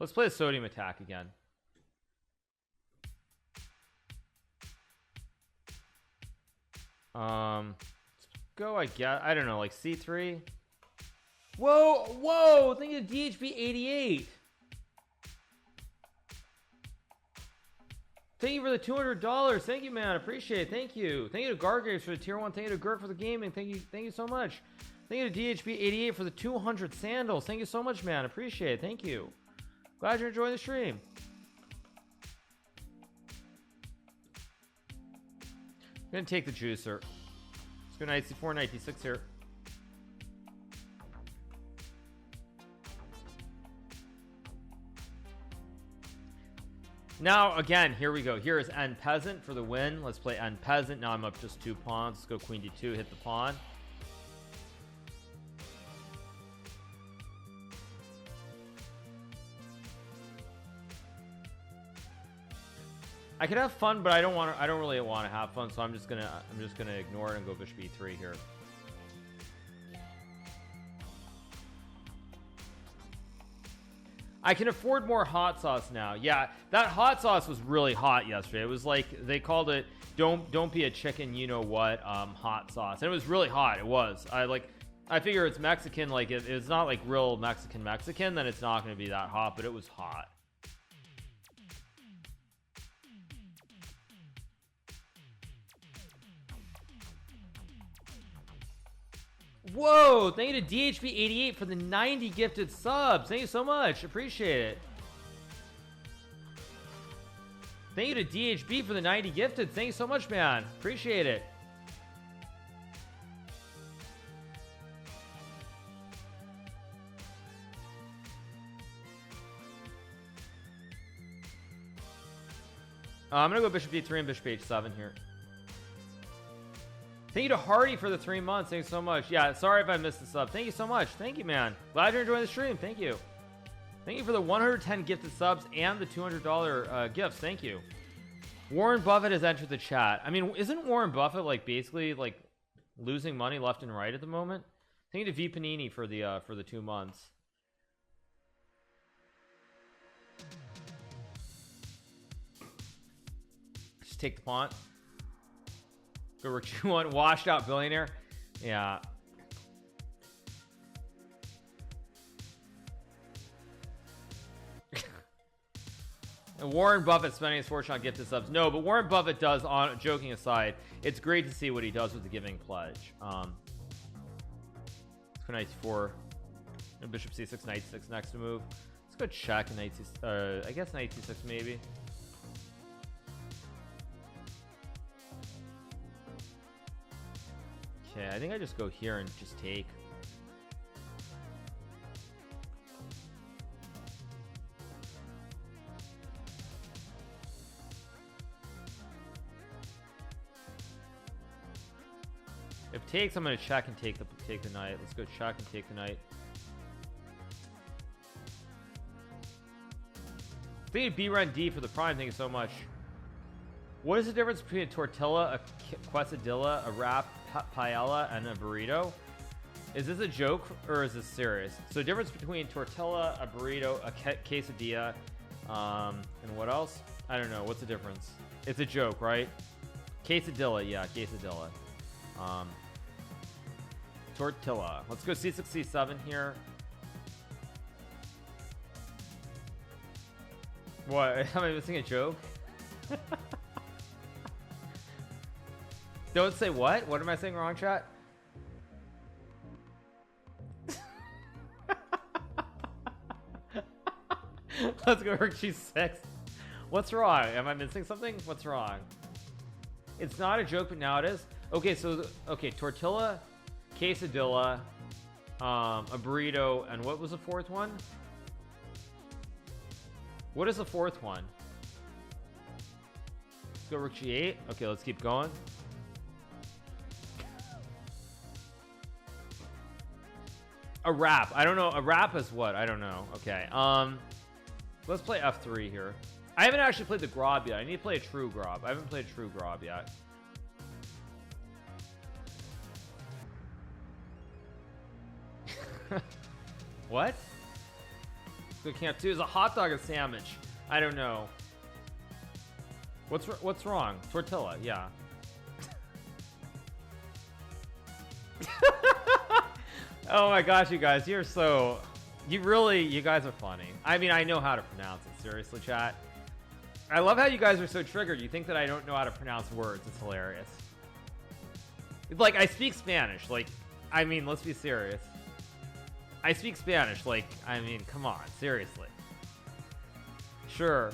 Let's play a sodium attack again. Let's go, I guess. I don't know, like C3. Whoa, whoa! Think of DHB 88. Thank you for the $200. Thank you, man. Appreciate it. Thank you. Thank you to Gargaves for the tier 1. Thank you to Gert for the gaming. Thank you so much. Thank you to DHB 88 for the 200 sandals. Thank you so much, man. Appreciate it. Thank you. Glad you're enjoying the stream. I'm gonna take the juicer. Let's go 94, 96 here. Now again, here we go. Here is N Peasant for the win. Let's play N Peasant. Now I'm up just 2 pawns. Let's go Queen D2, hit the pawn. I could have fun, but I don't really want to have fun, so I'm just gonna ignore it and go Bishop E3 here. I can afford more hot sauce now. Yeah, that hot sauce was really hot yesterday. It was like they called it don't be a chicken, you know what, hot sauce. And it was really hot. It was. I figure it's Mexican, like it's not like real Mexican, then it's not going to be that hot, but it was hot. Whoa, thank you to DHB88 for the 90 gifted subs. Thank you so much. Appreciate it. Thank you to DHB for the 90 gifted. Thank you so much, man. Appreciate it. I'm going to go Bishop D3 and Bishop H7 here. Thank you to Hardy for the 3 months. Thank you so much. Yeah, sorry if I missed the sub. Thank you so much. Thank you, man. Glad you're enjoying the stream. Thank you. Thank you for the 110 gifted subs and the $200 gifts. Thank you. Warren Buffett has entered the chat. I mean, isn't Warren Buffett like basically like losing money left and right at the moment? Thank you to V Panini for the 2 months. Just take the pawn. Go Rich one washed out billionaire. Yeah. And Warren Buffett spending his fortune on gifted subs. No, but Warren Buffett does, on joking aside, it's great to see what he does with the giving pledge. Let's go knight c4 and bishop c6, knight c6 next to move. Let's go check and knight c6, I guess knight c6 maybe. Okay, I think I just go here and just take. If takes, I'm gonna check and take the knight. Let's go check and take the knight. Thank you B run D for the prime. Thank you so much. What is the difference between a tortilla, a quesadilla, a wrap, paella, and a burrito? Is this a joke or is this serious? So the difference between tortilla, a burrito, a quesadilla, and what else? I don't know. What's the difference? It's a joke, right? Quesadilla, yeah, quesadilla. Tortilla. Let's go c6, c7 here. What? Am I missing a joke? Don't say what? What am I saying wrong, chat? Let's go for G6. What's wrong? Am I missing something? What's wrong? It's not a joke, but now it is. Okay, so okay, tortilla, quesadilla, a burrito, and what was the fourth one? What is the fourth one? Let's go rook G8. Okay, let's keep going. A wrap. I don't know. A wrap is what? I don't know. Okay. Let's play F3 here. I haven't actually played the Grob yet. I need to play a true Grob. I haven't played a true Grob yet. What? Good camp too. Is a hot dog a sandwich? I don't know. What's wrong? Tortilla, yeah. Oh my gosh, you guys, you guys are funny. I mean, I know how to pronounce it. Seriously, chat. I love how you guys are so triggered. You think that I don't know how to pronounce words. It's hilarious. Like, I speak Spanish. Like, I mean, let's be serious. I speak Spanish. Like, I mean, come on. Seriously. Sure.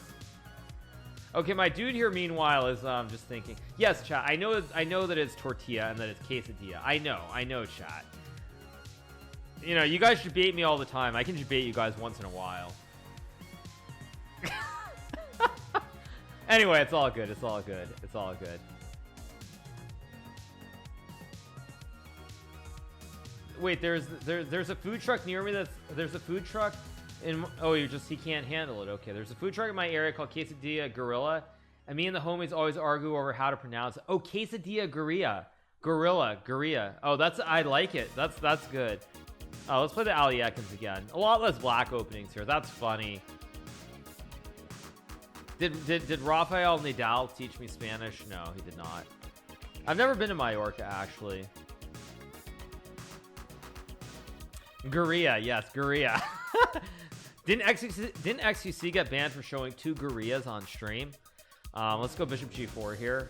Okay, my dude here, meanwhile, is just thinking. Yes, chat. I know that it's tortilla and that it's quesadilla. I know, chat. You know, you guys debate me all the time. I can debate you guys once in a while. Anyway, it's all good. It's all good. It's all good. Wait, there's a food truck near me. There's a food truck in. Oh, he can't handle it. Okay, there's a food truck in my area called Quesadilla Gorilla, and me and the homies always argue over how to pronounce it. Oh, Quesadilla Gorilla. Oh, I like it. That's good. Oh, let's play the Alekhines again. A lot less black openings here. That's funny. Did Rafael Nadal teach me Spanish? No, he did not. I've never been to Mallorca, actually. Gorilla, yes, Gorilla. Didn't XQC get banned for showing 2 gorillas on stream? Let's go Bishop G4 here.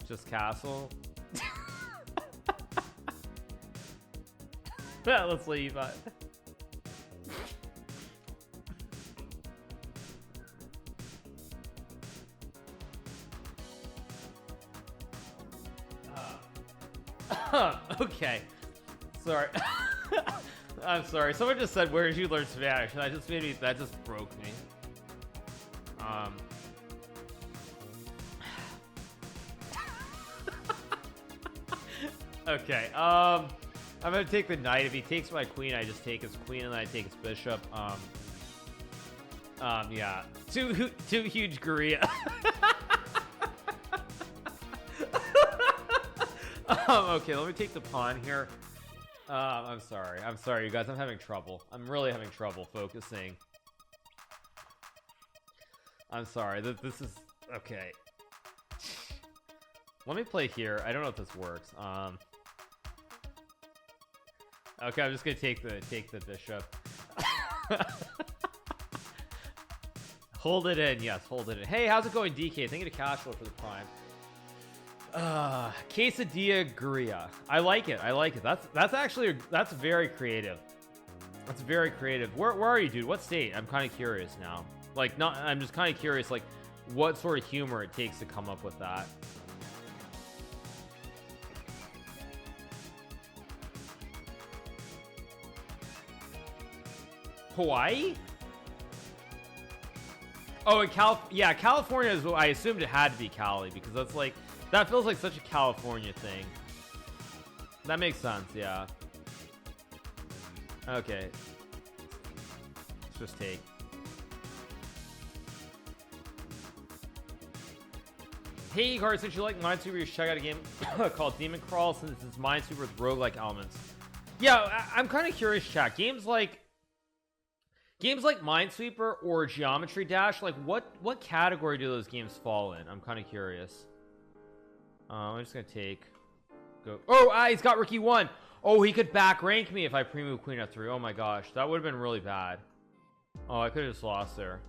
Just castle. Let's leave. Okay. Sorry. I'm sorry. Someone just said, "Where did you learn Spanish?" And that just broke me. Okay. I'm gonna take the knight. If he takes my queen, I just take his queen, and then I take his bishop. Yeah. Two huge gorilla. Okay, let me take the pawn here. I'm sorry, you guys. I'm having trouble. I'm really having trouble focusing. I'm sorry. This is okay. Let me play here. I don't know if this works. Okay, I'm just gonna take the bishop. Hold it in, yes, hold it in. Hey, how's it going, DK? Thank you to Cashflow for the prime. Quesadilla Gorilla. I like it. That's actually very creative. That's very creative. Where are you, dude? What state? I'm kind of curious now. Like, I'm just kind of curious, like, what sort of humor it takes to come up with that. Hawaii? Oh, in California is what I assumed it had to be Cali, because that's like, that feels like such a California thing. That makes sense, yeah. Okay. Let's just take. Hey, Hikaru, since you like Minesweeper, you should check out a game called Demon Crawl, since it's Minesweeper with roguelike elements. Yeah, I'm kind of curious, chat. Games like Minesweeper or Geometry Dash, like what category do those games fall in? I'm kind of curious. I'm just gonna go. Oh, he's got Rookie 1. Oh, he could back rank me if I pre-move Queen F3. Oh my gosh, that would have been really bad. Oh, I could have just lost there.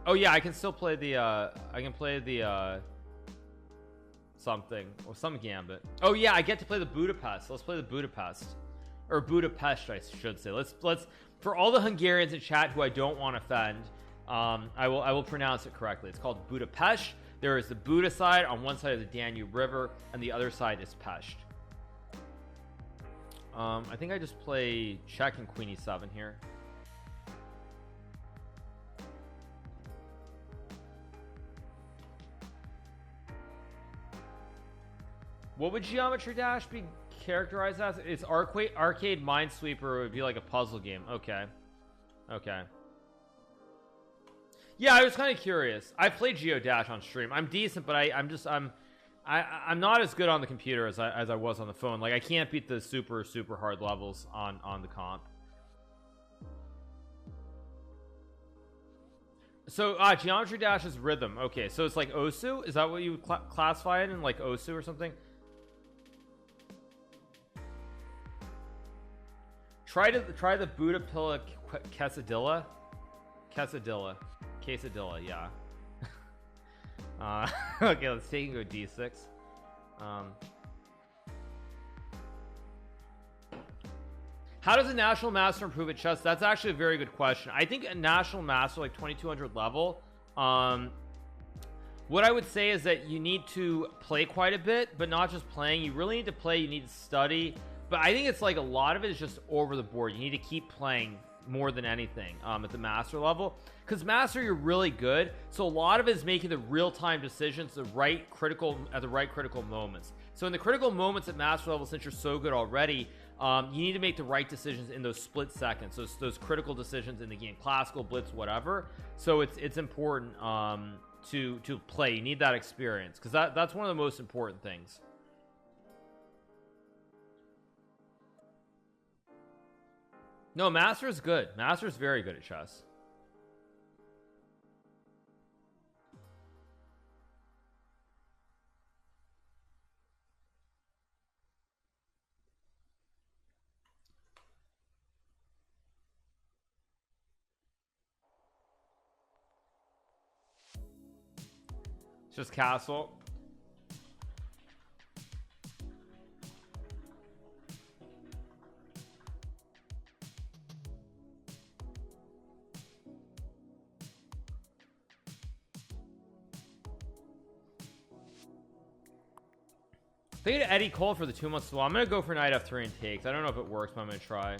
Oh yeah, I can still play the something or some Gambit. Oh yeah, I get to play the Budapest. Let's play the Budapest, or Budapest, I should say. Let's for all the Hungarians in chat who I don't want to offend, I will pronounce it correctly. It's called Budapest. There is the Buda side on one side of the Danube River, and the other side is Pest. I think I just play check and Queen E7 here. What would Geometry Dash be characterized as? It's arcade Minesweeper. It would be like a puzzle game. Okay. Yeah, I was kind of curious. I played Geodash on stream. I'm decent, but I'm not as good on the computer as I was on the phone. Like I can't beat the super hard levels on the comp. So Geometry Dash is rhythm. Okay, so it's like Osu. Is that what you classify it in, like Osu or something? Try the Budapilla quesadilla. Quesadilla, yeah. Okay, let's take and go D6. How does a national master improve at chess? That's actually a very good question. I think a national master like 2200 level, what I would say is that you need to play quite a bit, but not just playing. You really need to play, you need to study, but I think it's like a lot of it is just over the board. You need to keep playing more than anything at the master level, because master you're really good, so a lot of it is making the real-time decisions at the right critical moments. So in the critical moments at master level, since you're so good already, you need to make the right decisions in those split seconds, those critical decisions in the game, classical, blitz, whatever. So it's important to play. You need that experience, because that's one of the most important things. No, master is good. Master is very good at chess. It's just castle. They get Eddie Cole for the 2 months. Well, I'm gonna go for knight f3 and takes. I don't know if it works, but I'm gonna try.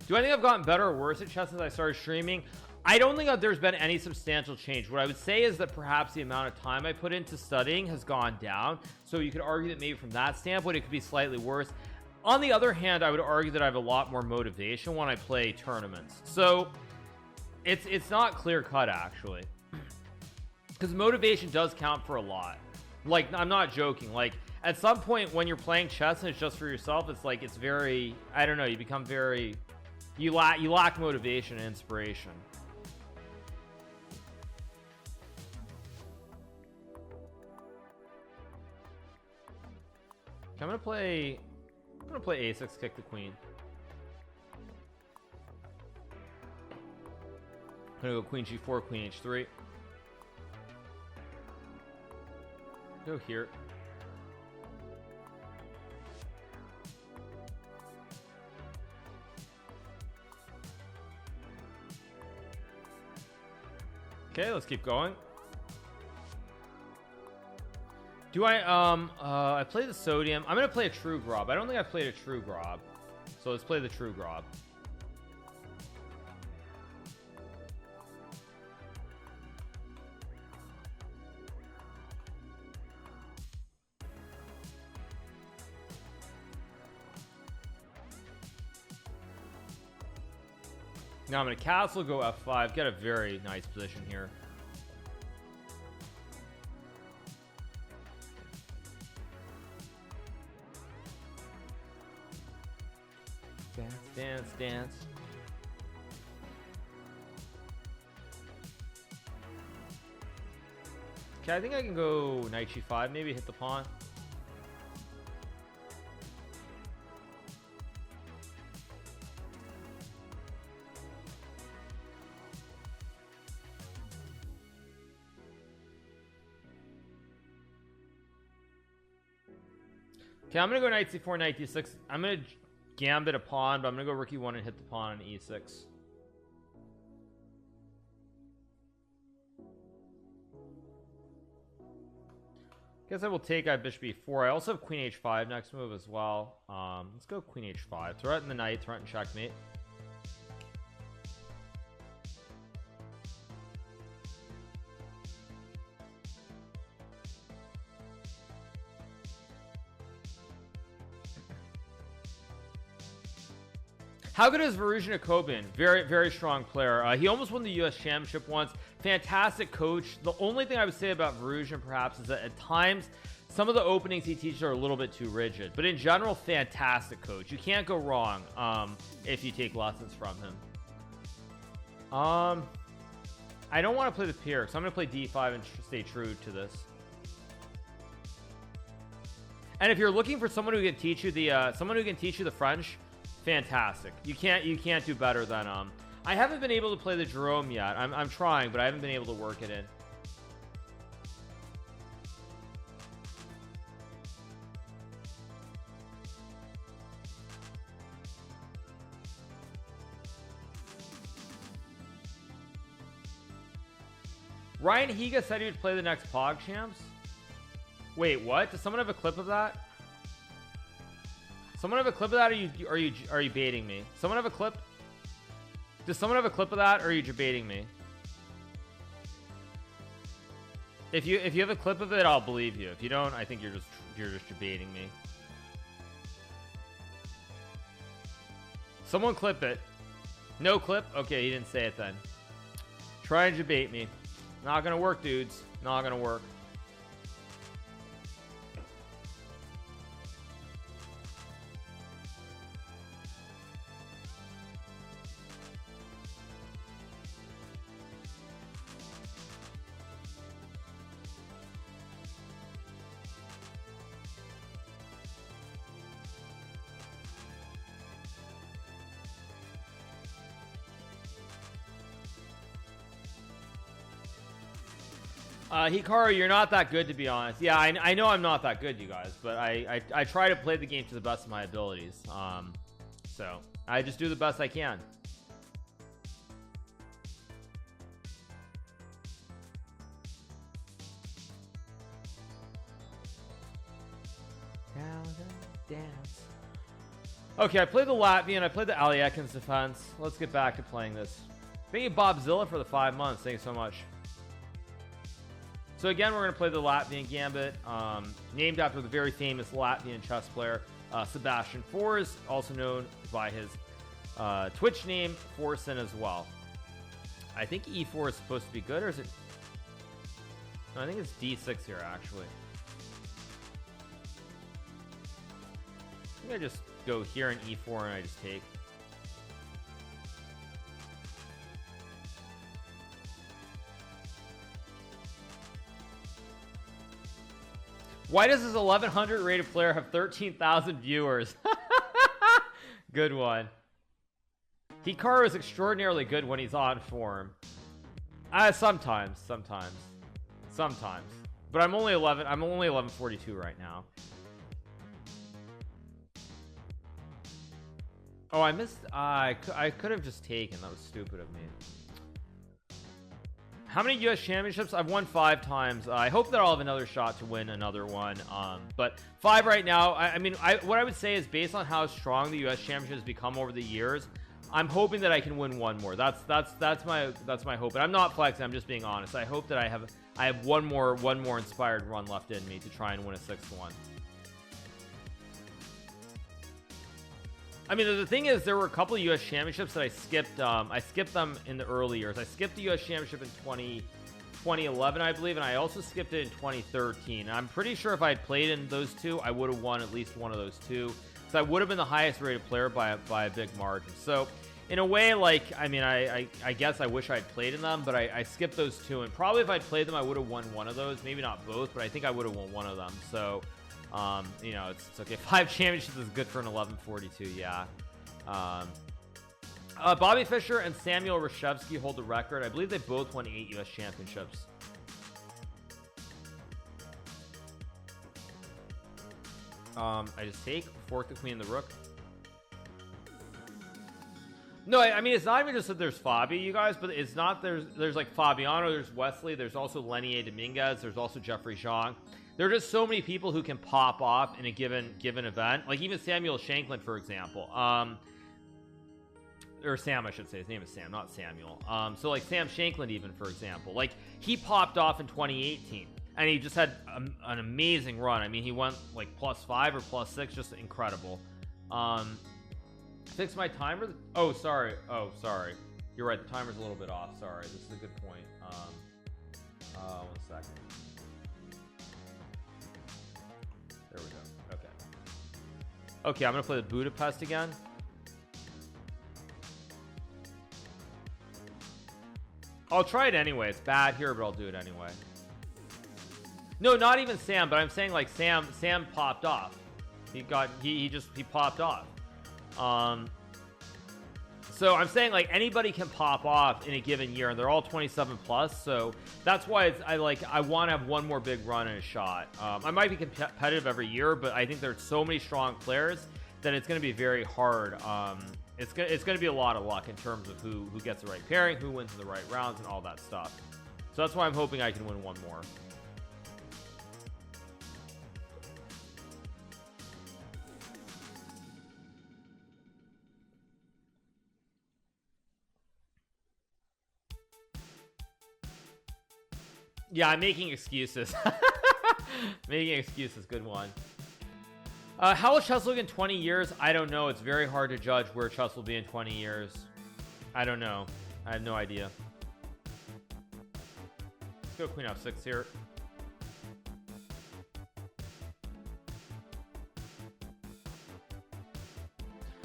Do I think I've gotten better or worse at chess since I started streaming? I don't think that there's been any substantial change. What I would say is that perhaps the amount of time I put into studying has gone down. So you could argue that maybe from that standpoint, it could be slightly worse. On the other hand, I would argue that I have a lot more motivation when I play tournaments. So it's not clear cut, actually, because motivation does count for a lot. Like, I'm not joking. Like, at some point when you're playing chess and it's just for yourself, it's like, it's very, I don't know, you become very, you lack motivation and inspiration. Okay, I'm gonna play a6, kick the queen. I'm gonna go queen g4, queen h3. Go here. Okay, let's keep going. Do I play the sodium. I'm gonna play a true Grob. I don't think I've played a true Grob, so let's play the true Grob. Now I'm gonna castle, go f5, get a very nice position here. Dance, dance, dance. Okay, I think I can go knight g5, maybe hit the pawn. Okay, I'm gonna go knight c4, knight d6. I'm gonna gambit a pawn, but I'm gonna go rook e1 and hit the pawn on e6. Guess I will take bishop e4. I also have queen h5 next move as well. Let's go queen h5. Threaten the knight, threaten checkmate. How good is Varuzhin Akobin? Very, very strong player. He almost won the U.S. Championship once. Fantastic coach. The only thing I would say about Varuzhin, perhaps, is that at times, some of the openings he teaches are a little bit too rigid. But in general, fantastic coach. You can't go wrong if you take lessons from him. I don't want to play the Pier, so I'm going to play D5 and stay true to this. And if you're looking for someone who can teach you the French, fantastic. You can't do better than I haven't been able to play the Jerome yet. I'm trying, but I haven't been able to work it in. Ryan Higa said he would play the next Pog Champs. Wait, what? Does someone have a clip of that? Someone have a clip of that? Or are you baiting me? Someone have a clip? Does someone have a clip of that, or are you debating me? If you have a clip of it, I'll believe you. If you don't, I think you're just debating me. Someone clip it. No clip? Okay, he didn't say it then. Try and debate me. Not gonna work, dudes. Not gonna work. Hikaru, you're not that good, to be honest. Yeah, I know I'm not that good, you guys, but I try to play the game to the best of my abilities. So I just do the best I can. Dance. Okay, I played the Latvian, I played the Alekhine's defense. Let's get back to playing this. Thank you, Bobzilla, for the 5 months. Thank you so much. So again, we're going to play the Latvian Gambit, named after the very famous Latvian chess player, Sebastian Fors, also known by his Twitch name, Forsen, as well. I think E4 is supposed to be good, or is it? No, I think it's D6 here, actually. I think I just go here in E4 and I just take. Why does this 1100 rated player have 13,000 viewers? Good one. Hikaru is extraordinarily good when he's on form. Sometimes. But I'm only 1142 right now. Oh, I missed. I could have just taken. That was stupid of me. How many U.S. championships? I've won 5 times. I hope that I'll have another shot to win another one. But 5 right now. I mean, what I would say is, based on how strong the U.S. championship has become over the years, I'm hoping that I can win one more. That's my hope. And I'm not flexing. I'm just being honest. I hope that I have one more inspired run left in me to try and win a 6th one. I mean, the thing is, there were a couple of U.S. championships that I skipped. I skipped them in the early years. I skipped the U.S. championship in 2011, I believe, and I also skipped it in 2013. And I'm pretty sure if I had played in those two, I would have won at least one of those two, because I would have been the highest rated player by a big margin. So, in a way, like, I mean, I guess I wish I had played in them, but I skipped those two, and probably if I'd played them, I would have won one of those. Maybe not both, but I think I would have won one of them. So, you know, it's okay. 5 championships is good for an 1142. Yeah. Bobby Fischer and Samuel Reshevsky hold the record. I believe they both won 8 U.S. championships. I just take, fork the queen and the rook. No, I mean, it's not even just that there's Fabi, you guys, but it's not, there's like Fabiano, there's Wesley, there's also Lenier Dominguez, there's also Jeffrey Zhang. There are just so many people who can pop off in a given event. Like even Samuel Shanklin, for example. Or Sam, I should say. His name is Sam, not Samuel. So like Sam Shanklin, even, for example. Like, he popped off in 2018. And he just had an amazing run. I mean, he went like +5 or +6, just incredible. Fix my timer. Oh, sorry. Oh, sorry. You're right. The timer's a little bit off. Sorry. This is a good point. 1 second. There we go. Okay. Okay, I'm gonna play the Budapest again. I'll try it anyway. It's bad here, but I'll do it anyway. No, not even Sam, but I'm saying like Sam popped off. He popped off. So I'm saying like anybody can pop off in a given year, and they're all 27 plus. So that's why I want to have one more big run and a shot. I might be competitive every year, but I think there's so many strong players that it's going to be very hard. It's going to be a lot of luck in terms of who gets the right pairing, who wins in the right rounds, and all that stuff. So that's why I'm hoping I can win one more. Yeah, I'm making excuses. Making excuses, good one. How will Chess look in 20 years? I don't know. It's very hard to judge where Chess will be in 20 years. I don't know. I have no idea. Let's go Queen F6 here.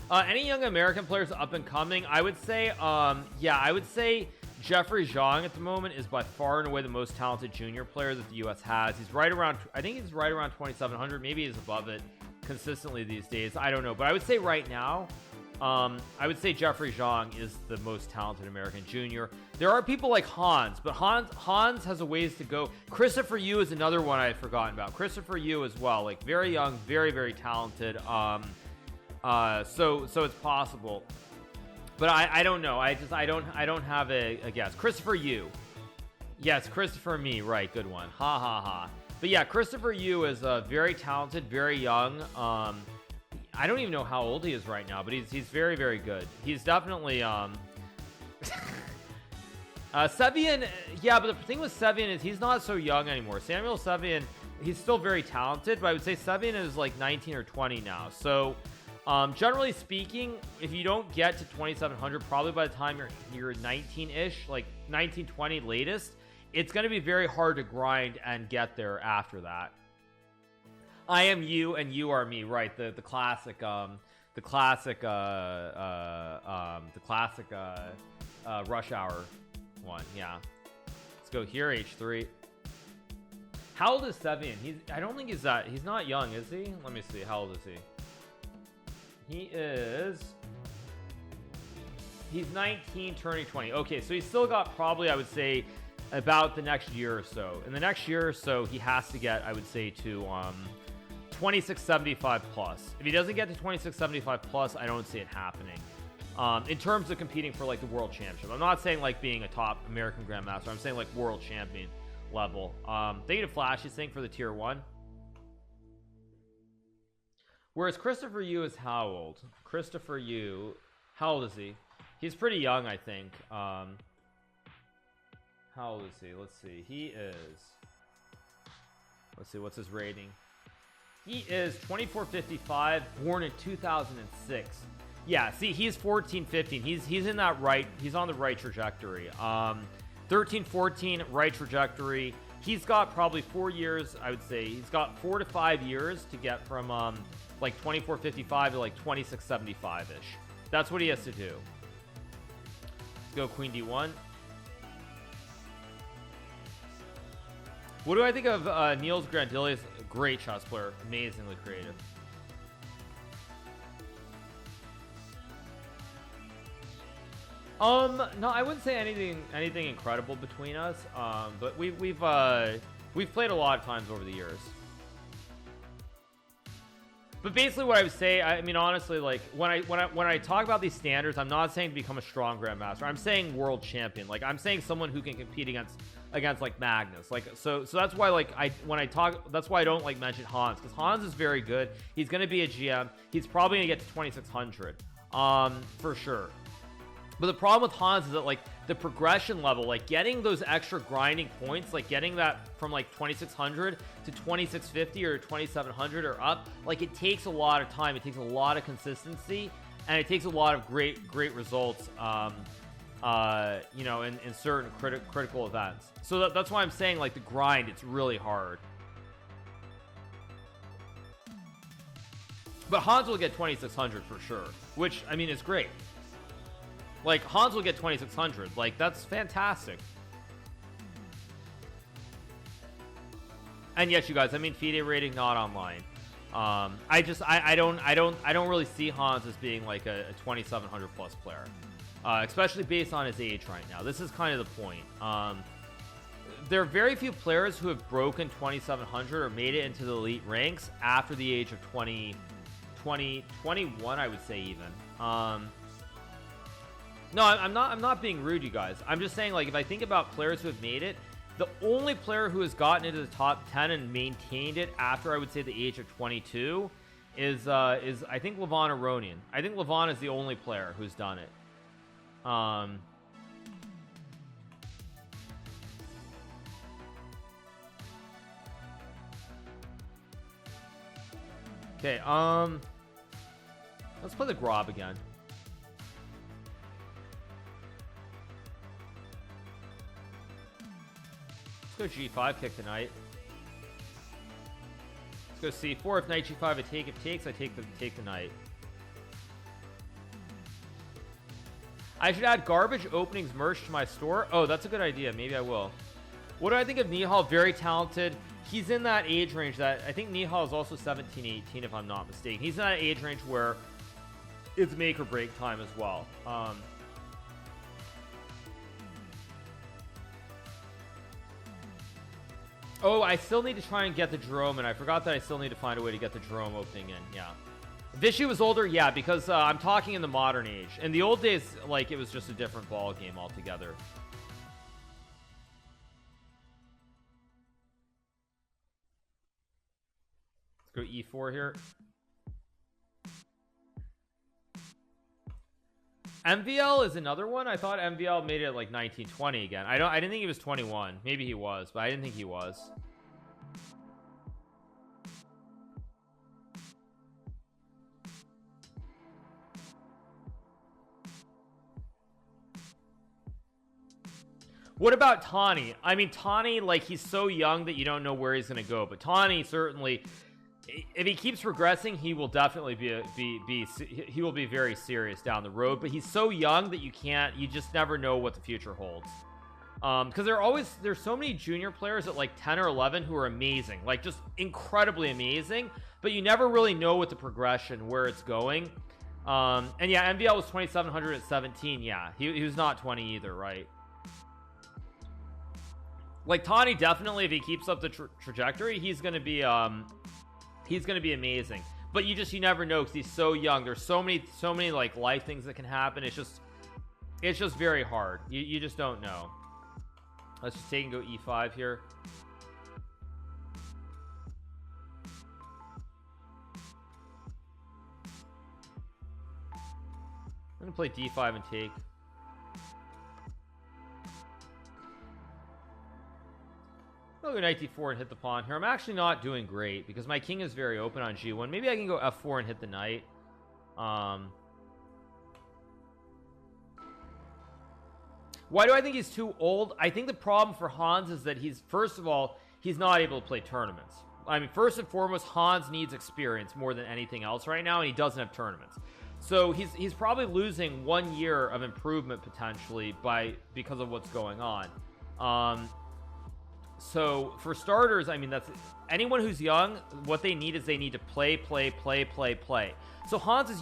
Any young American players up and coming? I would say, yeah, I would say Jeffrey Zhang at the moment is by far and away the most talented junior player that the U.S. has. He's right around, I think he's right around 2,700. Maybe he's above it consistently these days. I don't know. But I would say right now, I would say Jeffrey Zhang is the most talented American junior. There are people like Hans, but Hans has a ways to go. Christopher Yu is another one I had forgotten about. Christopher Yu as well, like very young, very, very talented. So it's possible. But I don't know. I don't have a guess. Christopher Yu. Yes, Christopher me. Right, good one. Ha ha ha. But yeah, Christopher Yu is very talented, very young. I don't even know how old he is right now, but he's very, very good. He's definitely Sevian. Yeah, but the thing with Sevian is he's not so young anymore. Samuel Sevian, he's still very talented, but I would say Sevian is like 19 or 20 now. So generally speaking, if you don't get to 2,700, probably by the time you're 19-ish, like 19, 20 latest, it's going to be very hard to grind and get there after that. I am you and you are me, right? The classic Rush Hour one, yeah. Let's go here, H3. How old is Sevian? I don't think he's not young, is he? Let me see. How old is he? He's 19 turning 20. Okay, so he's still got probably, I would say, about the next year or so. In the next year or so, he has to get, I would say, to 2675 plus. If he doesn't get to 2675 plus, I don't see it happening. In terms of competing for like the world championship. I'm not saying like being a top American Grandmaster. I'm saying like world champion level. They need a flashy thing for the tier 1. Whereas Christopher Yu is how old? Christopher Yu, how old is he? He's pretty young, I think. How old is he? Let's see. Let's see, what's his rating? He is 2455, born in 2006. Yeah, see, he's 14, 15. He's in that right. He's on the right trajectory. 13, 14, right trajectory. He's got probably 4 years, I would say. He's got 4 to 5 years to get from like 2455 to like 2675-ish. That's what he has to do. Let's go Queen D1. What do I think of Niels Grandilius? Great chess player, amazingly creative. No, I wouldn't say anything incredible between us. But we've played a lot of times over the years. But basically, what I would say, I mean, honestly, like when I talk about these standards, I'm not saying to become a strong Grandmaster. I'm saying world champion. Like I'm saying someone who can compete against like Magnus. Like so that's why like that's why I don't like mention Hans, because Hans is very good. He's gonna be a GM. He's probably gonna get to 2600, for sure. But the problem with Hans is that like the progression level, like getting those extra grinding points, like getting that from like 2600 to 2650 or 2700 or up, like it takes a lot of time. It takes a lot of consistency. and it takes a lot of great results, you know, in certain critical events. So that's why I'm saying, like, the grind, it's really hard. But Hans will get 2600 for sure, which, I mean, is great. Like, Hans will get 2600. Like, that's fantastic. And yes, you guys, I mean, FIDE rating not online. I don't really see Hans as being like a 2700 plus player, especially based on his age right now. This is kind of the point. There are very few players who have broken 2700 or made it into the elite ranks after the age of 21, I would say, even. No, I'm not being rude, you guys. I'm just saying, like, if I think about players who have made it, the only player who has gotten into the top 10 and maintained it after, I would say, the age of 22 is I think Levon Aronian. I think Levon is the only player who's done it. Okay, let's play the Grob again. Let's go G5, kick the knight. Let's go C4. If knight G5 I take, it takes, I take the knight. I should add garbage openings merch to my store. Oh, that's a good idea. Maybe I will. What do I think of Nihal? Very talented. He's in that age range that I think Nihal is also 17, 18, if I'm not mistaken. He's in that age range where it's make or break time as well. Oh, I still need to try and get the Jerome, and I forgot that I still need to find a way to get the Jerome opening in. Yeah. Vishy was older, yeah, because I'm talking in the modern age. In the old days, like, it was just a different ball game altogether. Let's go E4 here. MVL is another one. I thought MVL made it at like 1920 again. I didn't think he was 21. Maybe he was, but I didn't think he was. What about Tawny? I mean, Tawny, like, he's so young that you don't know where he's going to go, but Tawny certainly, if he keeps progressing, he will definitely he will be very serious down the road. But he's so young that you just never know what the future holds. Because there's so many junior players at like 10 or 11 who are amazing, like just incredibly amazing, but you never really know what the progression, where it's going. And yeah, MVL was 2700 at 17. Yeah, he was not 20 either, right? Like, Tawny, definitely, if he keeps up the trajectory, he's gonna be amazing. But you never know, because he's so young. There's so many like life things that can happen. It's just very hard. You just don't know. Let's just take and go E5 here. I'm gonna play D5 and take. I'll go knight d4 and hit the pawn here. I'm actually not doing great because my king is very open on g1. Maybe I can go f4 and hit the knight. Why do I think he's too old? I think the problem for Hans is that first of all, he's not able to play tournaments. I mean, first and foremost, Hans needs experience more than anything else right now, and he doesn't have tournaments. So he's probably losing 1 year of improvement potentially because of what's going on. So for starters, I mean, that's anyone who's young, what they need is they need to play. So Hans is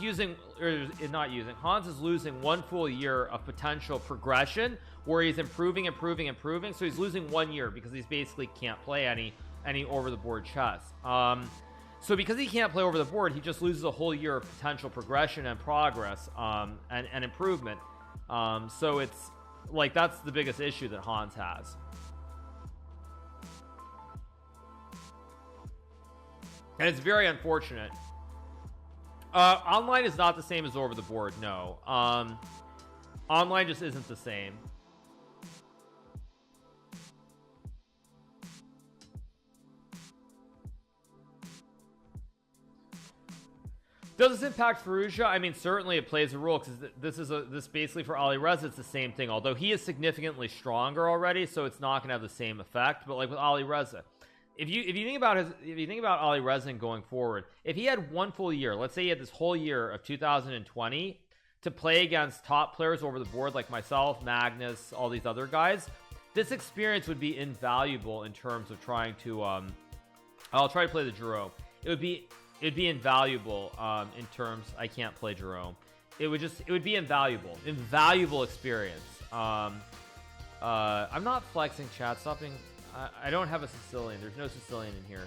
Hans is losing 1 full year of potential progression where he's improving. So he's losing 1 year because he's basically can't play any over the board chess. So because he can't play over the board, he just loses a whole year of potential progression and progress, and improvement. So it's like, that's the biggest issue that Hans has. And it's very unfortunate. Online is not the same as over the board, no. Online just isn't the same. Does this impact Fallujah? I mean, certainly it plays a role because this basically for Ali Reza, it's the same thing. Although he is significantly stronger already, so it's not going to have the same effect. But like with Ali Reza, if you think about Ali Reza going forward, if he had one full year, let's say he had this whole year of 2020 to play against top players over the board like myself, Magnus, all these other guys, this experience would be invaluable in terms of trying to I'll try to play the Jerome. It'd be invaluable in terms I can't play Jerome. It would be invaluable experience. I'm not flexing, chat. Stopping. I don't have a Sicilian. There's no Sicilian in here.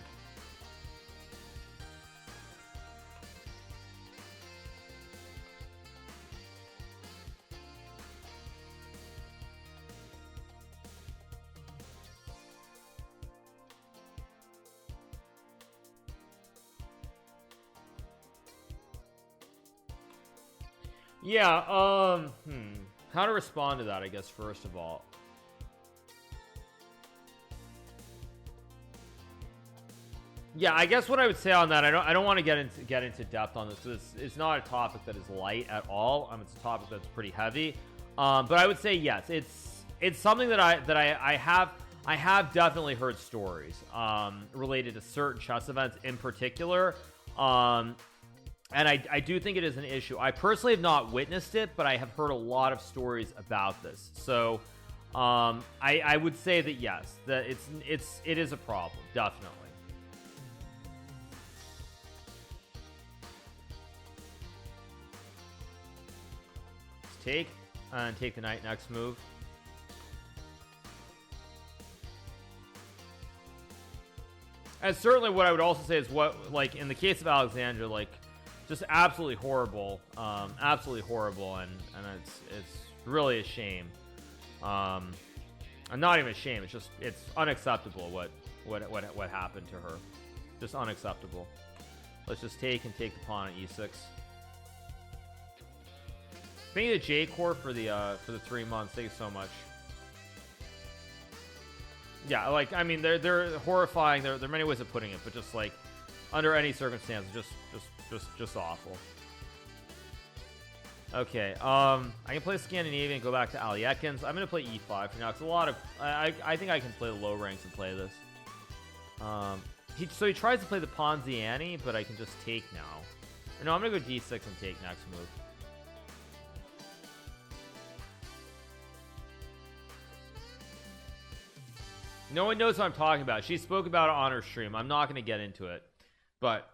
Yeah, how to respond to that, I guess, first of all. Yeah, I guess what I would say on that, I don't want to get into depth on this because it's not a topic that is light at all. It's a topic that's pretty heavy. But I would say yes, it's something that I have definitely heard stories related to certain chess events in particular. And I do think it is an issue. I personally have not witnessed it, but I have heard a lot of stories about this. So I would say that yes, that it is a problem, definitely. Let's take and take the knight next move. And certainly what I would also say is what, like in the case of Alexandra, like just absolutely horrible, and it's really a shame. And not even a shame. It's unacceptable what happened to her. Just unacceptable. Let's just take the pawn at e6. Thank you to J-Core for the 3 months. Thank you so much. Yeah, like I mean they're horrifying. There are many ways of putting it, but just like under any circumstance, just awful. Okay, I can play Scandinavian and go back to Alekhine. I'm gonna play e5 for now. It's a lot of I think I can play the low ranks and play this. So he tries to play the Ponziani, but I can just take now. Or no, I'm gonna go d6 and take next move. No one knows what I'm talking about. She spoke about it on her stream. I'm not going to get into it, but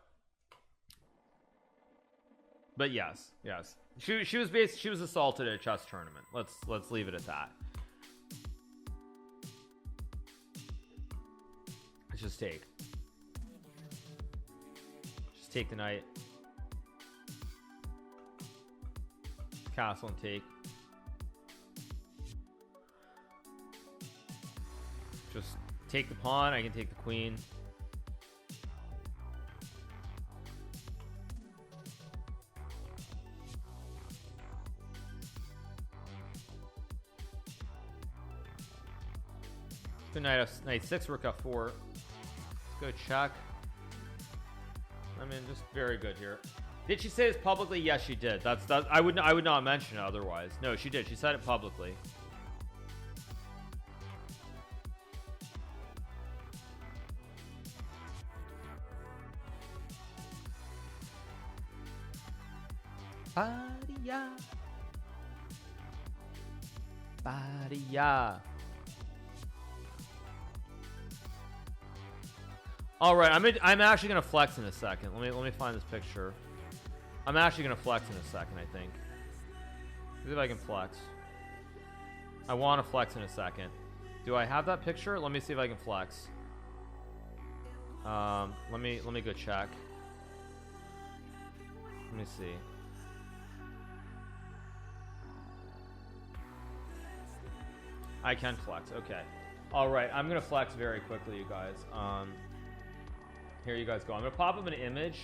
yes. She was assaulted at a chess tournament. Let's leave it at that. Let's just take the knight, castle, and take. Just take the pawn. I can take the queen. Good knight f6, rook f4. Go check. I mean, just very good here. Did she say this publicly? Yes, she did. That's I would not mention it otherwise. No, she did. She said it publicly. Badia. All right, I'm actually gonna flex in a second. Let me find this picture. I'm actually gonna flex in a second. I think. See if I can flex. I want to flex in a second. Do I have that picture? Let me see if I can flex. Let me go check. Let me see. I can flex. Okay. All right. I'm gonna flex very quickly, you guys. Here you guys go. I'm gonna pop up an image.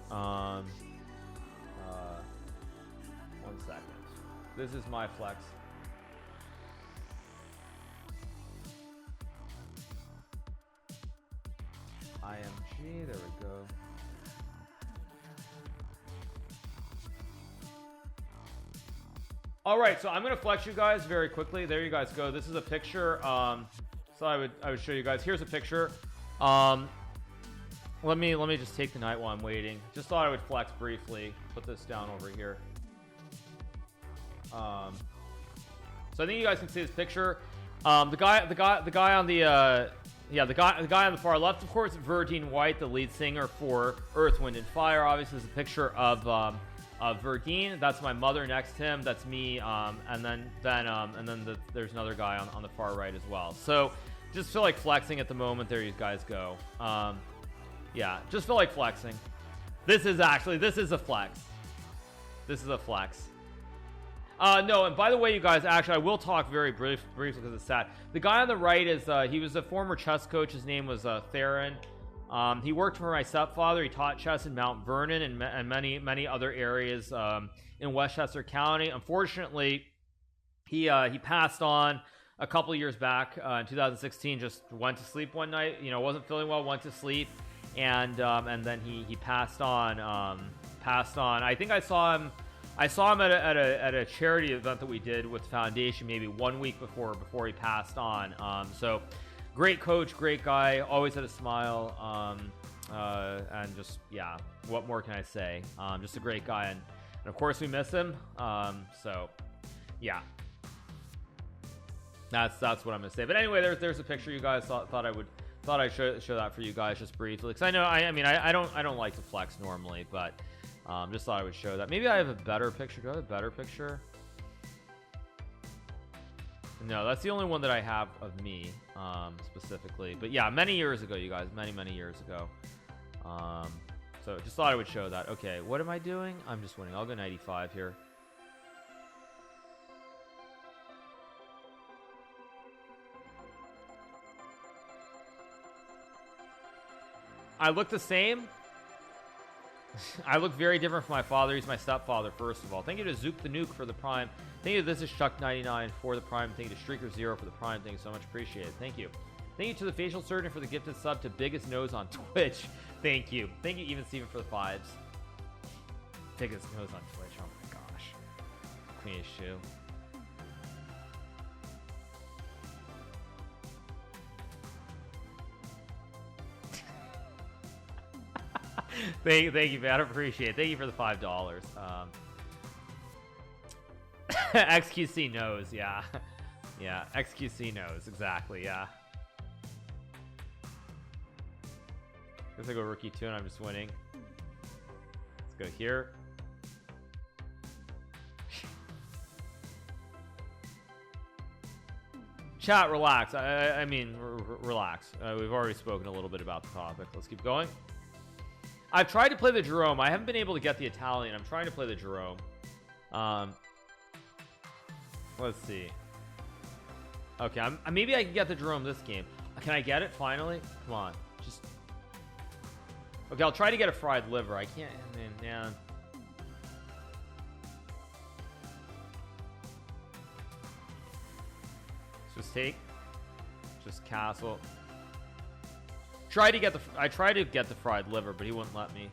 1 second. This is my flex. IMG. There we go. All right, so I'm gonna flex you guys very quickly. There you guys go. This is a picture. So I would show you guys. Here's a picture. Let me just take the night while I'm waiting. Just thought I would flex briefly. Put this down over here. So I think you guys can see this picture. The guy on the the guy on the far left, of course, Verdine White, the lead singer for Earth, Wind, and Fire. Obviously, is a picture of Verdine. That's my mother next to him. That's me. And then there's another guy on the far right as well. So just feel like flexing at the moment. There you guys go. Yeah, just feel like flexing. This is a flex. This is a flex. No, and by the way, you guys, actually, I will talk very briefly because it's sad. The guy on the right is, he was a former chess coach. His name was Theron. He worked for my stepfather. He taught chess in Mount Vernon and many other areas in Westchester County. Unfortunately, he passed on a couple years back in 2016. Just went to sleep one night. You know, wasn't feeling well. Went to sleep, and then he passed on. I think I saw him at a charity event that we did with the foundation maybe 1 week before he passed on. So great coach, great guy, always had a smile, and just, yeah, what more can I say? Just a great guy, and of course we miss him. So yeah, that's what I'm gonna say. But anyway, there's a picture. You guys thought I'd show that for you guys just briefly, because I know I don't like to flex normally, but just thought I would show that. Maybe I have a better picture. Do I have a better picture? No, that's the only one that I have of me, specifically. But yeah, many years ago, you guys, many years ago. So just thought I would show that. Okay, what am I doing? I'm just winning. I'll go 95 here. I look the same. I look very different from my father. He's my stepfather, first of all. Thank you to Zook the Nuke for the Prime. Thank you to This Is Chuck99 for the Prime. Thank you to Streaker0 for the Prime. Thank you so much. Appreciate it. Thank you. Thank you to the Facial Surgeon for the gifted sub to Biggest Nose on Twitch. Thank you. Thank you, Even Steven, for the 5s. Biggest Nose on Twitch. Oh my gosh. Queen of Shoe. Thank you, man. I appreciate it. Thank you for the $5. XQC knows, yeah. Yeah, XQC knows, exactly, yeah. Guess I go rookie 2 and I'm just winning. Let's go here. Chat, relax. I mean, relax. We've already spoken a little bit about the topic. Let's keep going. I've tried to play the Jerome. I haven't been able to get the Italian. I'm trying to play the Jerome. Let's see. Okay, maybe I can get the Jerome this game. Can I get it finally? Come on, just. Okay, I'll try to get a fried liver. I can't. Man. Just take. Just castle. I tried to get the fried liver, but he wouldn't let me.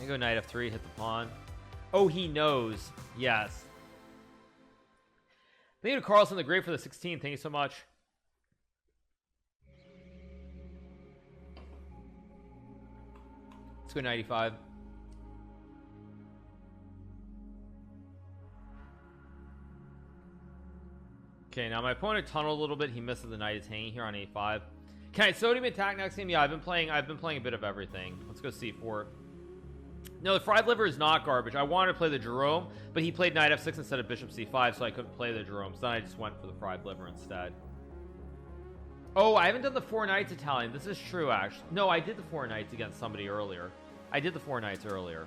I go knight f3, hit the pawn. Oh, he knows. Yes. Thank you to Carlson the Great for the 16. Thank you so much. Let's go 95. Okay, now my opponent tunneled a little bit. He misses the knight. Is hanging here on a5. Can I sodium attack next game? Yeah, I've been playing a bit of everything. Let's go c4. No, the fried liver is not garbage. I wanted to play the Jerome, but he played knight f6 instead of bishop c5, so I couldn't play the Jerome. So then I just went for the fried liver instead. Oh, I haven't done the 4 knights Italian. This is true, actually. No, I did the 4 knights against somebody earlier. I did the 4 knights earlier.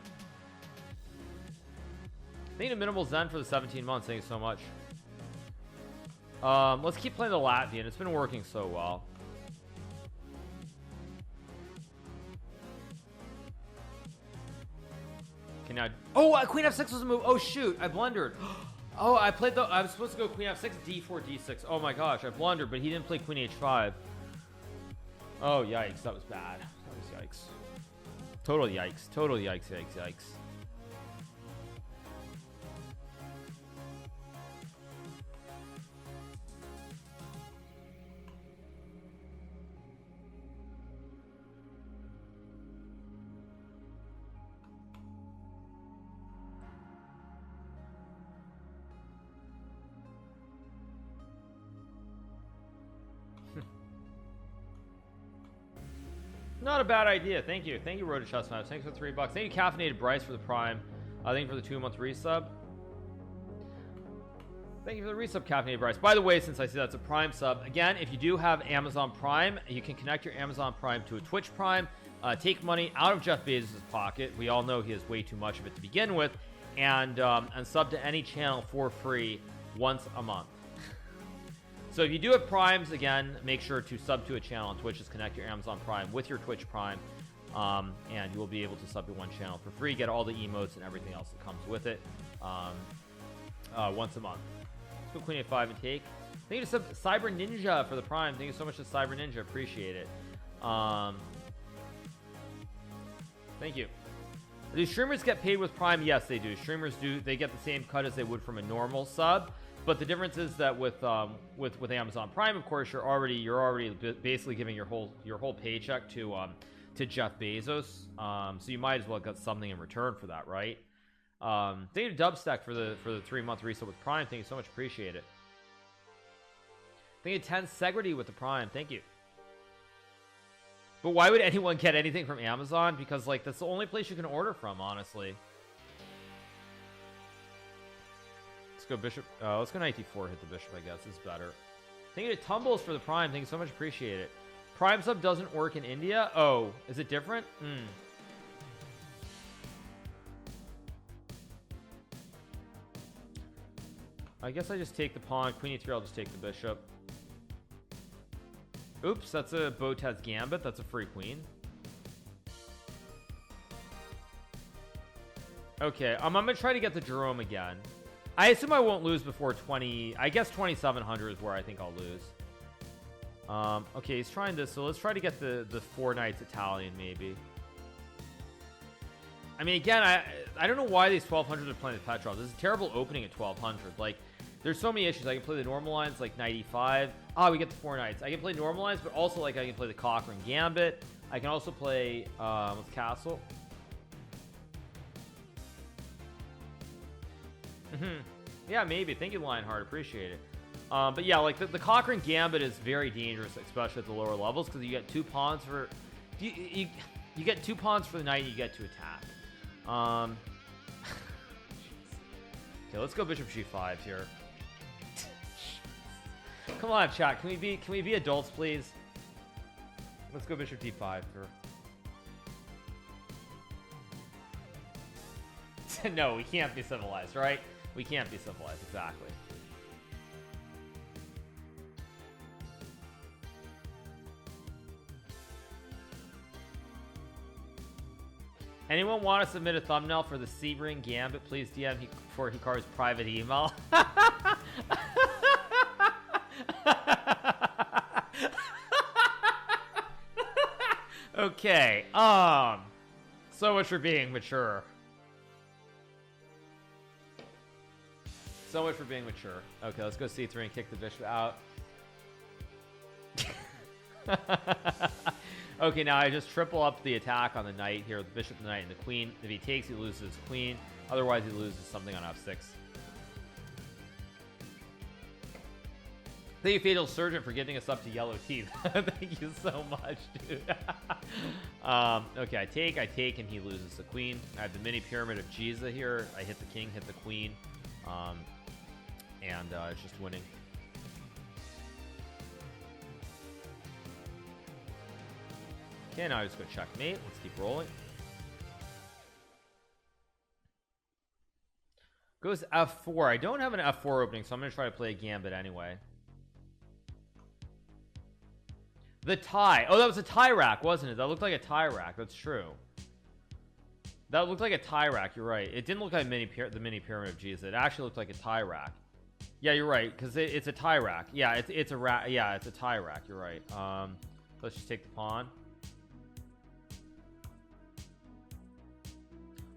Thank you to Minimal Zen for the 17 months. Thank you so much. Let's keep playing the Latvian. It's been working so well. Okay, now. Oh, Queen f6 was a move. Oh shoot, I blundered. Oh, I was supposed to go Queen f6, d4, d6. Oh my gosh, I blundered, but he didn't play Queen h5. Oh yikes, that was bad. That was yikes. Total yikes. Total yikes. Not a bad idea. Thank you. Thank you, Road to Chestnuts. Thanks for the $3. Thank you, Caffeinated Bryce, for the Prime. Thank you for the 2-month resub. Thank you for the resub, Caffeinated Bryce. By the way, since I see that's a Prime sub, again, if you do have Amazon Prime, you can connect your Amazon Prime to a Twitch Prime, take money out of Jeff Bezos' pocket. We all know he has way too much of it to begin with, and sub to any channel for free once a month. So if you do have Primes, again, make sure to sub to a channel on Twitch. Just connect your Amazon Prime with your Twitch Prime, and you will be able to sub to one channel for free, get all the emotes and everything else that comes with it once a month. Let's go Queen A5 and take. Thank you to Cyber Ninja for the Prime. Thank you so much to Cyber Ninja. Appreciate it. Thank you. Do streamers get paid with Prime? Yes, they do. Streamers do. They get the same cut as they would from a normal sub. But the difference is that with Amazon Prime, of course, you're already basically giving your whole paycheck to Jeff Bezos. So you might as well get something in return for that, right? Thank you to Dubstack for the 3-month resub with Prime. Thank you so much, appreciate it. Thank you to 10 Segrity with the Prime. Thank you. But why would anyone get anything from Amazon? Because like that's the only place you can order from, honestly. Let's go Bishop. Let's go Knight D4. Hit the Bishop, I guess is better. Thank you to Tumbles for the Prime. Thank you so much, appreciate it. Prime sub doesn't work in India. Oh, is it different? I guess I just take the pawn. Queen E3, I'll just take the bishop. Oops, that's a Botez Gambit. That's a free queen. Okay, I'm gonna try to get the Jerome again. I assume I won't lose before 20. I guess 2700 is where I think I'll lose. Okay, he's trying this, so let's try to get the 4 knights Italian, maybe. I mean, again, I don't know why these 1200s are playing the Petrov. This is a terrible opening at 1200. Like, there's so many issues. I can play the normal lines, like knight e5. Ah, we get the 4 knights. I can play normal lines, but also, like, I can play the Cochrane Gambit. I can also play, with Castle. Yeah, maybe. Thank you, Lionheart. Appreciate it. But yeah, like, the Cochrane Gambit is very dangerous, especially at the lower levels, because you get 2 pawns for... You get 2 pawns for the knight, and you get to attack. Okay, let's go Bishop G5 here. Come on, chat. Can we be adults, please? Let's go Bishop D5 for... No, we can't be civilized, right? We can't be civilized, exactly. Anyone want to submit a thumbnail for the Sebring Gambit? Please DM for Hikaru's private email. Okay. So much for being mature. So much for being mature. Okay, let's go C3 and kick the bishop out. Okay, now I just triple up the attack on the knight here with the bishop, the knight, and the queen. If he takes, he loses his queen. Otherwise, he loses something on F6. Thank you, Fatal Surgeon, for getting us up to yellow teeth. Thank you so much, dude. Okay, I take, and he loses the queen. I have the mini pyramid of Giza here. I hit the king, hit the queen. And it's just winning. Okay, now I just go checkmate. Let's keep rolling. Goes F4. I don't have an F4 opening, so I'm going to try to play a Gambit anyway. The tie. Oh, that was a tie rack, wasn't it? That looked like a tie rack. That's true. That looked like a tie rack. You're right. It didn't look like the mini pyramid of Jesus. It actually looked like a tie rack. Yeah, you're right, because it's a tie rack. Yeah, it's a rack. Yeah, it's a tie rack. You're right. Let's just take the pawn.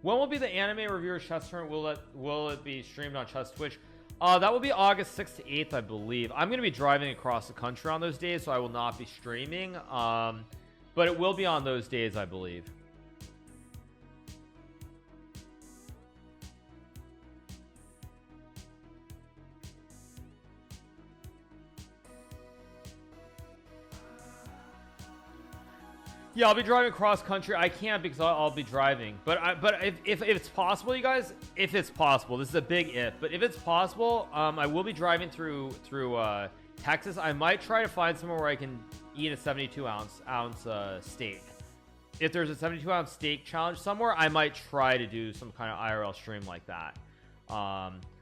When will be the anime reviewer chess tournament? Will it be streamed on Chess Twitch? That will be August 6th to 8th, I believe. I'm going to be driving across the country on those days, so I will not be streaming. But it will be on those days, I believe. Yeah, I'll be driving cross country. I can't because I'll be driving. But if it's possible, you guys, if it's possible, this is a big if. But if it's possible, I will be driving through Texas. I might try to find somewhere where I can eat a 72-ounce steak. If there's a 72-ounce steak challenge somewhere, I might try to do some kind of IRL stream like that.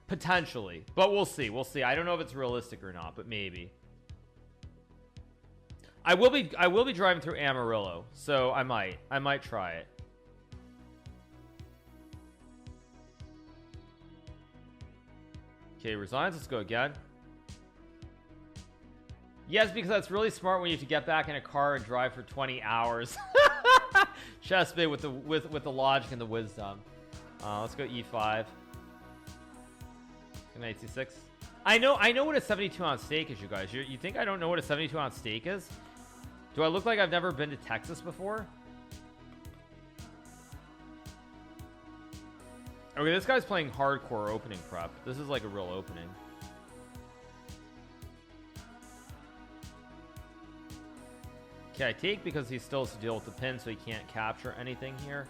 Potentially, but we'll see. We'll see. I don't know if it's realistic or not, but maybe. I will be driving through Amarillo, so I might try it. Okay, resigns. Let's go again. Yes, because that's really smart when you have to get back in a car and drive for 20 hours. Chessbait with the logic and the wisdom. Let's go E5. Knight C6. I know what a 72-ounce steak is, you guys. You think I don't know what a 72-ounce steak is? Do I look like I've never been to Texas before? Okay, this guy's playing hardcore opening prep. This is like a real opening. Okay, I take because he still has to deal with the pin, so he can't capture anything here.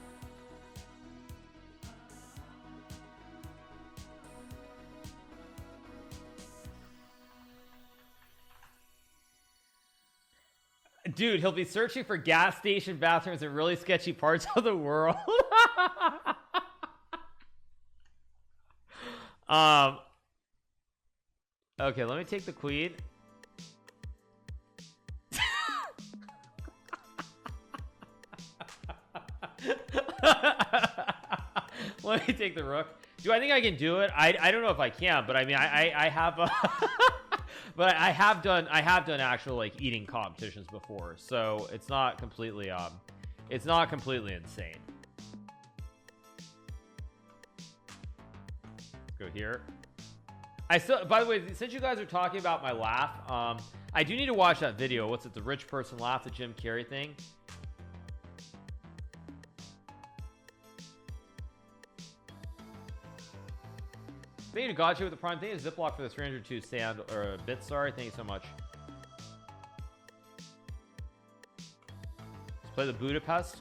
Dude, he'll be searching for gas station bathrooms in really sketchy parts of the world. Okay, let me take the queen. Let me take the rook. Do I think I can do it? I don't know if I can, but I mean I have but I have done actual like eating competitions before, so it's not completely insane. Let's go here. I still, by the way, since you guys are talking about my laugh, I do need to watch that video. What's it? The rich person laugh, the Jim Carrey thing. Thank you to Gotcha with the Prime. Thank you to Ziploc for the 302 sand or bits. Sorry, thank you so much. Let's play the Budapest.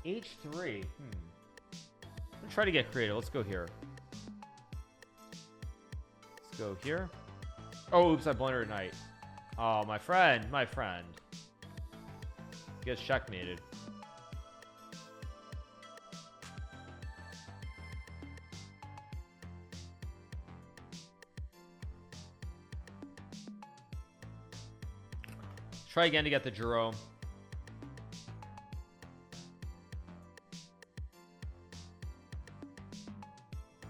H3. I'm gonna try to get creative. Let's go here. Let's go here. Oh, oops! I blundered a knight. Oh, my friend. He gets checkmated. Try again to get the Jerome.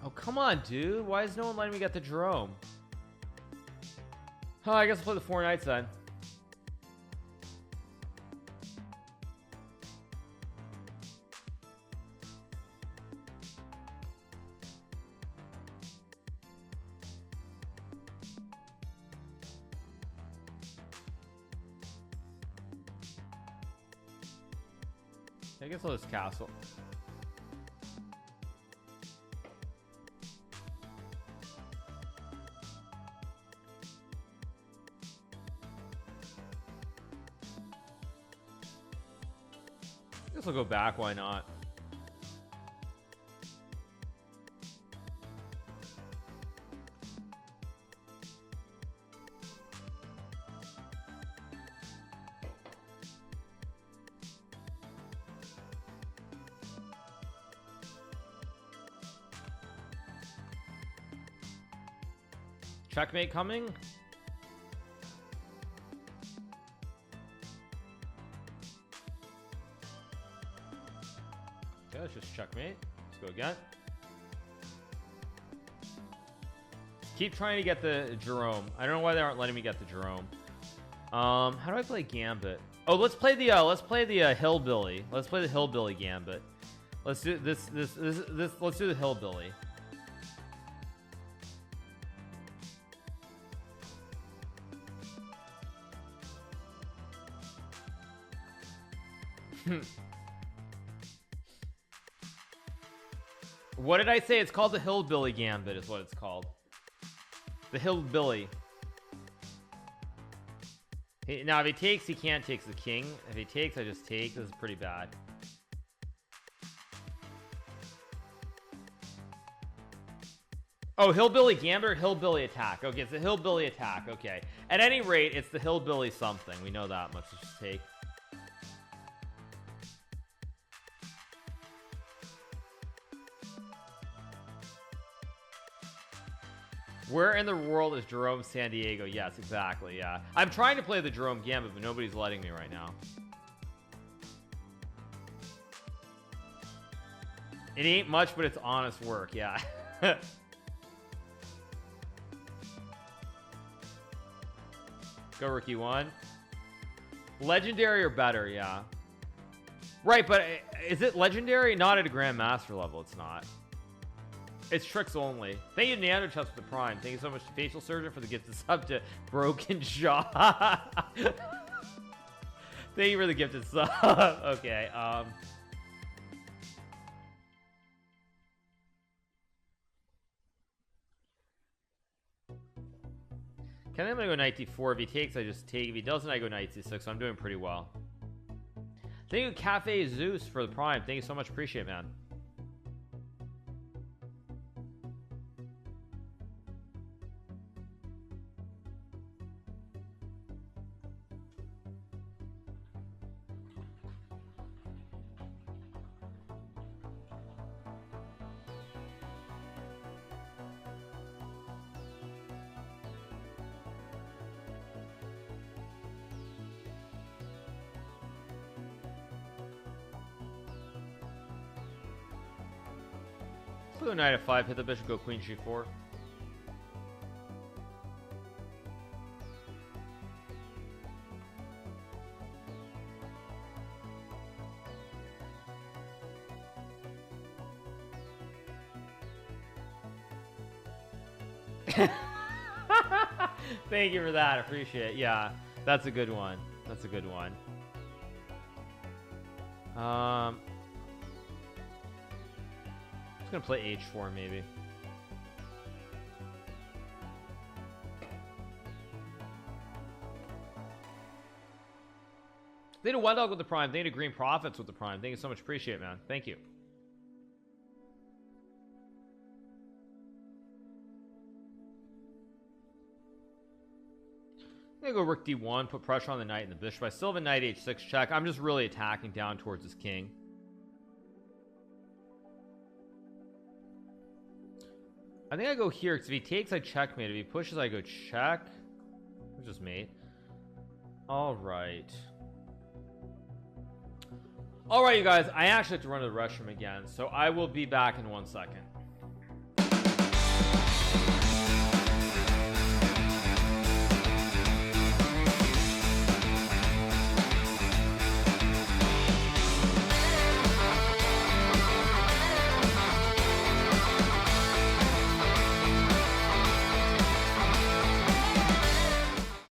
Oh, come on, dude. Why is no one letting me get the Jerome? Oh, I guess I'll play the 4 knights then. I guess I'll just castle. I guess I'll go back, why not? Checkmate coming. Okay, let's just checkmate. Let's go again. Keep trying to get the Jerome. I don't know why they aren't letting me get the Jerome. How do I play Gambit? Oh, let's play the Hillbilly. Let's play the Hillbilly Gambit. Let's do this. Let's do the Hillbilly. What did I say? It's called the Hillbilly Gambit is what it's called. The Hillbilly. Now, if he takes, he can't take the king. If he takes, I just take. This is pretty bad. Oh, hillbilly gambit or hillbilly attack. Okay, it's a hillbilly attack. Okay. At any rate, it's the hillbilly something. We know that much. Let's just take. Where in the world is Jerome San Diego? Yes, exactly. Yeah. I'm trying to play the Jerome Gambit, but nobody's letting me right now. It ain't much, but it's honest work. Yeah. Go Rookie 1. Legendary or better, yeah. Right, but is it legendary? Not at a Grandmaster level, it's not. It's tricks only. Thank you, Neanderthals, for the Prime. Thank you so much to Facial Surgeon for the gifted sub to Broken Jaw. Thank you for the gifted sub. Okay, Can I go knight d4? If he takes, I just take. If he doesn't, I go knight c6. So I'm doing pretty well. Thank you, Cafe Zeus, for the Prime. Thank you so much. Appreciate it, man. Go knight f5, hit the bishop, go queen g4. Thank you for that. I appreciate it. Yeah, that's a good one. That's a good one. Gonna play h4 maybe. They did a one dog with the Prime. They did green profits with the Prime. Thank you so much. Appreciate it, man. Thank you. I'm gonna go rook d1, put pressure on the knight and the bishop. I still have a knight h6 check. I'm just really attacking down towards his king. I think I go here because if he takes, I checkmate. If he pushes, I go check. It's just mate. All right. All right, you guys. I actually have to run to the restroom again, so I will be back in 1 second.